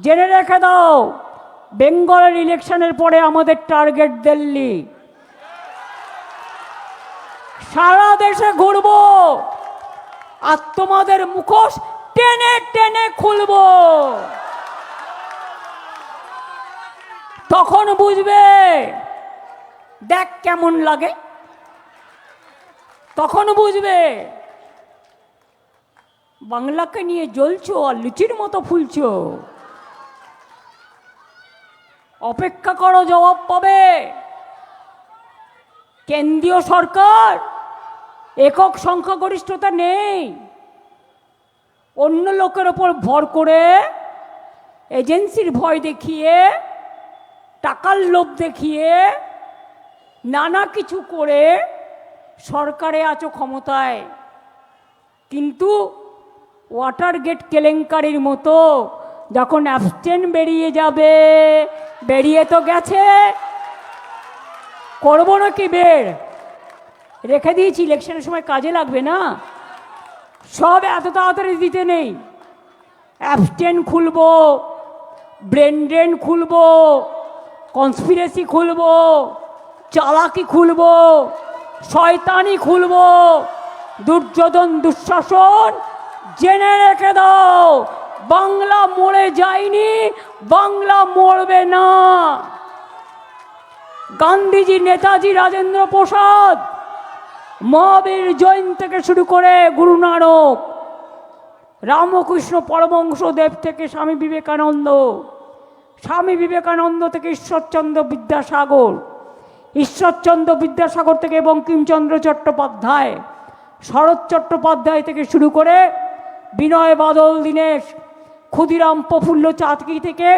জেনে রেখে দাও, বেঙ্গলের ইলেকশনের পরে আমাদের টার্গেট দিল্লি। সারা দেশে ঘুরবো আর তোমাদের মুখোশ টেনে টেনে খুলবো। তখন বুঝবে দেখ কেমন লাগে, তখন বুঝবে বাংলাকে নিয়ে জ্বলছো আর লুচির মতো ফুলছো। অপেক্ষা করো, জবাব পাবে। কেন্দ্রীয় সরকার একক সংখ্যাগরিষ্ঠতা নেই, অন্য লোকের ওপর ভর করে, এজেন্সির ভয় দেখিয়ে, টাকার লোভ দেখিয়ে, নানা কিছু করে সরকারে আছো ক্ষমতায়, কিন্তু ওয়াটার গেট কেলেঙ্কারির মতো যখন অ্যাবস্টেন বেরিয়ে যাবে, বেরিয়ে তো গেছে, করবো নাকি বের রেখে দিয়েছি, ইলেকশনের সময় কাজে লাগবে না। সব এত তাড়াতাড়ি দিতে নেই। অ্যাবস্টেন খুলবো, ব্রেন ড্রেন খুলবো, কনস্পিরেসি খুলবো, চালাকি খুলবো, শয়তানি খুলবো, দুর্যোধন দুঃশাসন। জেনে রেখে দাও, বাংলা মরে যায়নি, বাংলা মরবে না। গান্ধীজি, নেতাজি, রাজেন্দ্র প্রসাদ, মহাবীর জৈন থেকে শুরু করে গুরু নানক, রামকৃষ্ণ পরমহংসদেব থেকে স্বামী বিবেকানন্দ, স্বামী বিবেকানন্দ থেকে ঈশ্বরচন্দ্র বিদ্যাসাগর, ঈশ্বরচন্দ্র বিদ্যাসাগর থেকে বঙ্কিমচন্দ্র চট্টোপাধ্যায়, শরৎ চট্টোপাধ্যায় থেকে শুরু করে বিনয় বাদল দীনেশ, ক্ষুদিরাম প্রফুল্ল চাতকি থেকে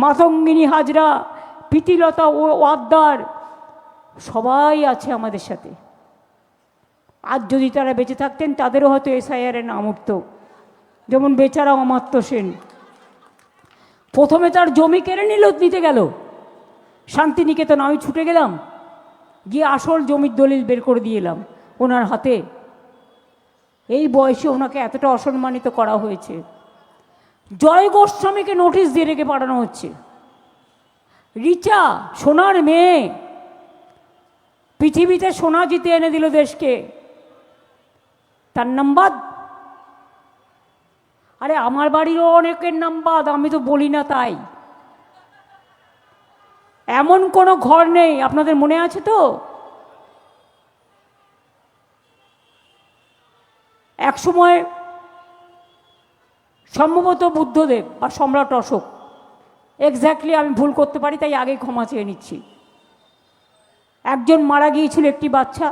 মাতঙ্গিনী হাজরা, প্রীতিলতা ওয়াদ্দার, সবাই আছে আমাদের সাথে। আজ যদি তারা বেঁচে থাকতেন তাদেরও হয়তো এসআইআরের নাম উঠত, যেমন বেচারা অমাত্য সেন। প্রথমে তার জমি কেড়ে নিতে গেল শান্তিনিকেতন, আমি ছুটে গেলাম, গিয়ে আসল জমির দলিল বের করে দিয়ে এলাম ওনার হাতে। এই বয়সে ওনাকে এতটা অসম্মানিত করা হয়েছে। জয় গোস্বামীকে নোটিশ দিয়ে রেখে পাঠানো হচ্ছে। রিচা, সোনার মেয়ে, পৃথিবীতে সোনা জিতে এনে দিল দেশকে, তার নাম্বাদ। আরে আমার বাড়িরও অনেকের নাম্বাদ, আমি তো বলি না তাই। এমন কোনো ঘর নেই, আপনাদের মনে আছে তো, এক সময় সম্ভবত বুদ্ধদেব বা সম্রাট অশোক, এক্স্যাক্টলি আমি ভুল করতে পারি, তাই আগে ক্ষমা চেয়ে নিচ্ছি। একজন মারা গিয়েছিল, একটি বাচ্চা,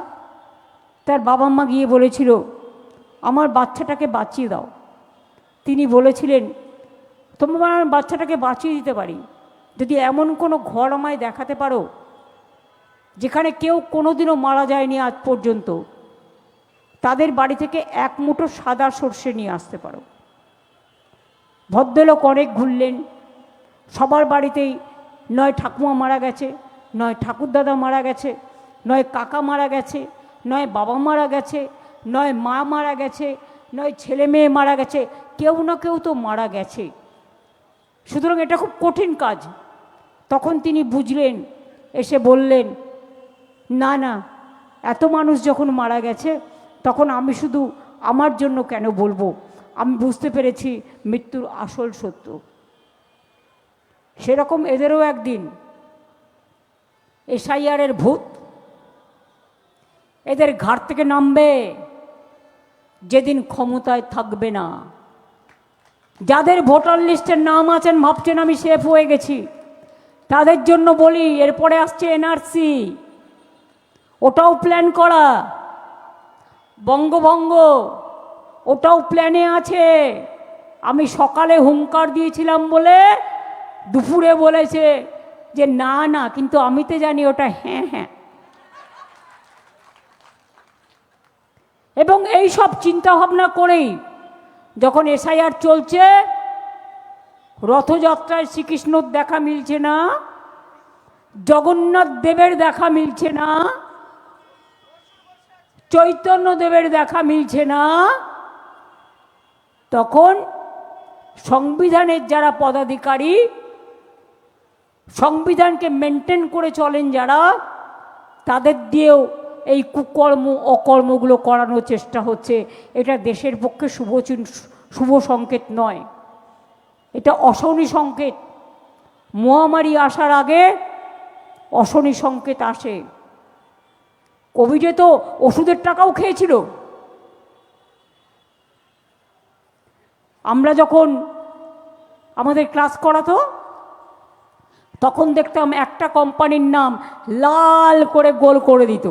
তার বাবা মা গিয়ে বলেছিল আমার বাচ্চাটাকে বাঁচিয়ে দাও। তিনি বলেছিলেন তোমার বাচ্চাটাকে বাঁচিয়ে দিতে পারি যদি এমন কোনো ঘর আমায় দেখাতে পারো যেখানে কেউ কোনোদিনও মারা যায়নি আজ পর্যন্ত, তাদের বাড়ি থেকে এক মুঠো সাদা সর্ষে নিয়ে আসতে পারো। ভদ্রলোক অনেক ঘুরলেন, সবার বাড়িতেই নয় ঠাকুমা মারা গেছে, নয় ঠাকুরদাদা মারা গেছে, নয় কাকা মারা গেছে, নয় বাবা মারা গেছে, নয় মা মারা গেছে, নয় ছেলে মেয়ে মারা গেছে, কেউ না কেউ তো মারা গেছে। সুতরাং এটা খুব কঠিন কাজ। তখন তিনি বুঝলেন, এসে বললেন না না, এত মানুষ যখন মারা গেছে তখন আমি শুধু আমার জন্য কেন বলবো, আমি বুঝতে পেরেছি মৃত্যুর আসল সত্য। সেরকম এদেরও একদিন এসআইআরের ভূত এদের ঘাট থেকে নামবে, যেদিন ক্ষমতায় থাকবে না। যাদের ভোটার লিস্টের নাম আছেন ভাবছেন আমি সেফ হয়ে গেছি, তাদের জন্য বলি এরপরে আসছে এনআরসি, ওটাও প্ল্যান করা। বঙ্গভঙ্গ ওটাও প্ল্যানে আছে। আমি সকালে হুঙ্কার দিয়েছিলাম বলে দুপুরে বলেছে যে না না, কিন্তু আমি তো জানি ওটা হ্যাঁ হ্যাঁ। এবং এই সব চিন্তা ভাবনা করেই যখন এসআইআর চলছে, রথযাত্রায় শ্রীকৃষ্ণর দেখা মিলছে না, জগন্নাথ দেবের দেখা মিলছে না, চৈতন্য দেবের দেখা মিলছে না, তখন সংবিধানের যারা পদাধিকারী, সংবিধানকে মেনটেন করে চলেন যারা, তাদের দিয়েও এই কুকর্ম অকর্মগুলো করানোর চেষ্টা হচ্ছে। এটা দেশের পক্ষে শুভ সংকেত নয়, এটা অশনি সংকেত। মহামারী আসার আগে অশনি সংকেত আসে। কোভিডে তো ওষুধের টাকাও খেয়েছিল। আমরা যখন আমাদের ক্লাস করাতো তখন দেখতাম একটা কোম্পানির নাম লাল করে গোল করে দিত,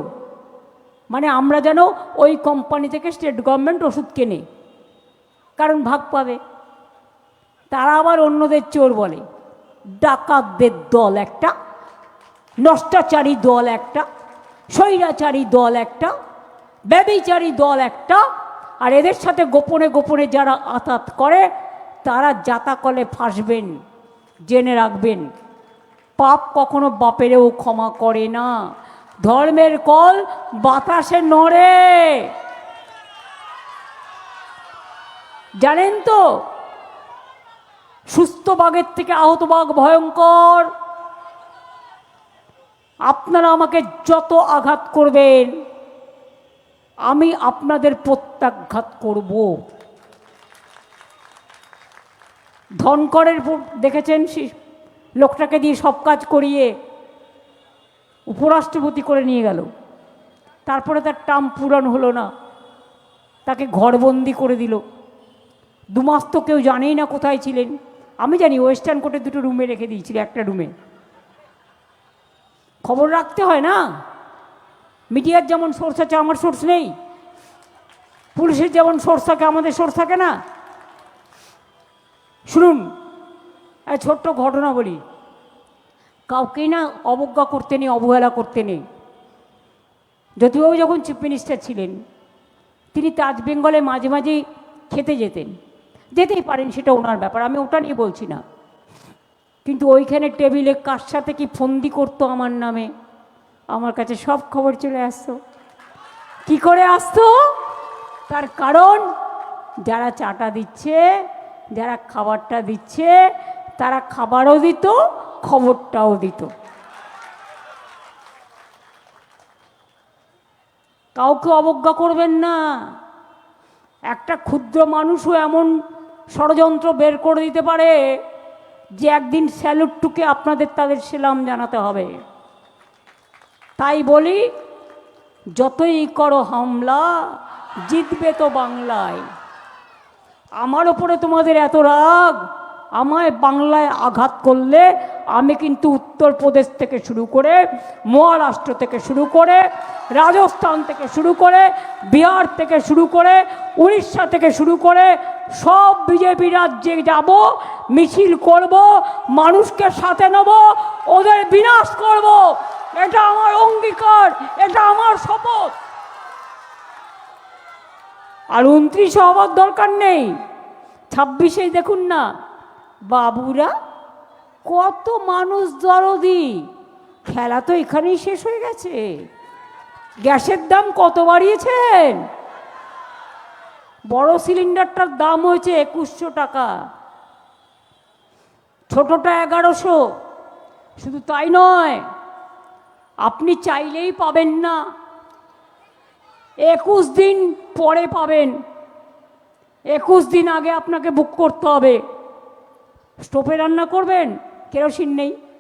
মানে আমরা যেন ওই কোম্পানি থেকে স্টেট গভর্নমেন্ট ওষুধ কেনে, কারণ ভাগ পাবে। তারা আবার অন্যদের চোর বলে। ডাকাতদের দল একটা, নষ্টাচারী দল একটা, স্বৈরাচারী দল একটা, ব্যভিচারী দল একটা, আর এদের সাথে গোপনে গোপনে যারা আতাত করে তারা জাতাকলে ফাঁসবেন, জেনে রাখবেন। পাপ কখনো বাপেরেও ক্ষমা করে না। ধর্মের কল বাতাসে নড়ে, জানেন তো? সুস্থ বাঘের থেকে আহত বাঘ ভয়ঙ্কর। আপনারা আমাকে যত আঘাত করবেন আমি আপনাদের প্রত্যাঘাত করব। ধনকরের দেখেছেন, লোকটাকে দিয়ে সব কাজ করিয়ে উপরাষ্ট্রপতি করে নিয়ে গেল, তারপরে তার টার্ম পূরণ হলো না, তাকে ঘরবন্দি করে দিল। 2 মাস তো কেউ জানেই না কোথায় ছিলেন। আমি জানি ওয়েস্টার্ন কোর্টে 2টো রুমে রেখে দিয়েছিল, একটা রুমে। খবর রাখতে হয় না, মিডিয়ার যেমন সোর্স আছে আমার সোর্স নেই, পুলিশের যেমন সোর্স থাকে আমাদের সোর্স থাকে না। শুনুন, ছোট্ট ঘটনা বলি। কাউকেই না অবজ্ঞা করতে নেই, অবহেলা করতে নেই। জ্যোতিবাবু যখন চিফ মিনিস্টার ছিলেন, তিনি তাজ বেঙ্গলে মাঝে মাঝে খেতে যেতেই পারেন, সেটা ওনার ব্যাপার, আমি ওটা নিয়ে বলছি না। কিন্তু ওইখানে টেবিলে কার সাথে কি ফন্দি করতো আমার নামে, আমার কাছে সব খবর চলে আসতো। কি করে আসতো? তার কারণ যারা চাটা দিচ্ছে, যারা খাবারটা দিচ্ছে, তারা খাবারও দিত, খবরটাও দিত। কাউকে অবজ্ঞা করবেন না। একটা ক্ষুদ্র মানুষও এমন ষড়যন্ত্র বের করে দিতে পারে যে একদিন স্যালুটটুকে আপনাদের তাদের সেলাম জানাতে হবে। তাই বলি, যতই করো হামলা জিতবে তো বাংলায়। আমার ওপরে তোমাদের এত রাগ, আমায় বাংলায় আঘাত করলে আমি কিন্তু উত্তরপ্রদেশ থেকে শুরু করে, মহারাষ্ট্র থেকে শুরু করে, রাজস্থান থেকে শুরু করে, বিহার থেকে শুরু করে, উড়িষ্যা থেকে শুরু করে সব বিজেপি রাজ্যে যাব, মিছিল করব, মানুষকে সাথে নেব, ওদের বিনাশ করব। এটা আমার অঙ্গীকার, এটা আমার শপথ। আর 29 হওয়ার দরকার নেই, 26 দেখুন না বাবুরা কত মানুষ দরদি। খেলা তো এখানেই শেষ হয়ে গেছে। গ্যাসের দাম কত বাড়িয়েছেন? বড় সিলিন্ডারটার দাম হয়েছে 2100 টাকা, ছোটটা 1100। শুধু তাই নয়, আপনি চাইলেই পাবেন না, 21 দিন পরে পাবেন। 21 দিন আগে আপনাকে বুক করতে হবে। স্টোভে রান্না করবেন, কেরোসিন নেই,